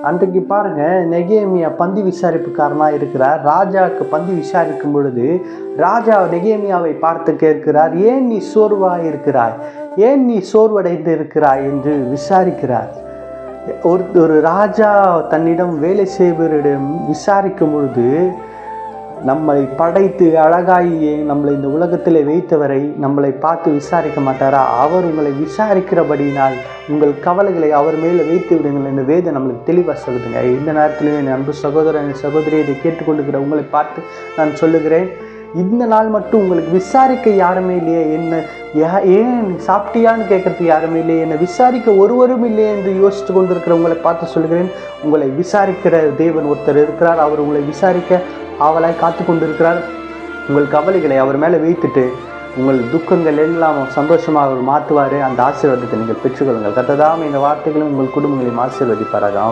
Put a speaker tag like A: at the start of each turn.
A: அன்றைக்கு பாருங்க, நெகேமியா பந்தி விசாரிப்புக்காரனா இருக்கிறார். ராஜாவுக்கு பந்தி விசாரிக்கும் பொழுது ராஜா நெகேமியாவை பார்த்து கேட்கிறார், ஏன் நீ சோர்வாய் இருக்கிறாய், ஏன் நீ சோர்வடைந்து இருக்கிறாய் என்று விசாரிக்கிறார். ஒரு ராஜா தன்னிடம் வேலை செய்பவரிடம் விசாரிக்கும் பொழுது, நம்மை படைத்து அழகாய் நம்மளை இந்த உலகத்தில் வைத்தவரை நம்மளை பார்த்து விசாரிக்க மாட்டாரா? அவர் உங்களை விசாரிக்கிறபடினால் உங்கள் கவலைகளை அவர் மேலே வைத்து விடுங்கள் என்று வேதம் நம்மளுக்கு தெளிவாக சொல்லுதுங்க. இந்த நேரத்திலும் என் அன்பு சகோதரன் சகோதரி இதை கேட்டுக்கொண்டுக்கிற உங்களை பார்த்து நான் சொல்லுகிறேன், இந்த நாள் மட்டும் உங்களுக்கு விசாரிக்க யாருமே இல்லையே, என்ன ஏன் சாப்பிட்டியான்னு கேட்கறதுக்கு யாருமே இல்லையே, என்னை விசாரிக்க ஒருவரும் இல்லையே என்று யோசித்து கொண்டிருக்கிற உங்களை பார்த்து சொல்லுகிறேன், உங்களை விசாரிக்கிற தேவன் ஒருத்தர் இருக்கிறார். அவர் உங்களை விசாரிக்க ஆவலாய் காத்து கொண்டிருக்கிறார். உங்கள் கவலைகளை அவர் மேலே வைத்துட்டு உங்கள் துக்கங்கள் எல்லாம் சந்தோஷமாக அவர் மாற்றுவார். அந்த ஆசீர்வாதத்தை நீங்கள் பெற்றுக்கொள்ளுங்கள். கர்த்தர் தாமே இந்த வார்த்தைகளும் உங்கள் குடும்பங்களையும் ஆசீர்வதிப்பாராக.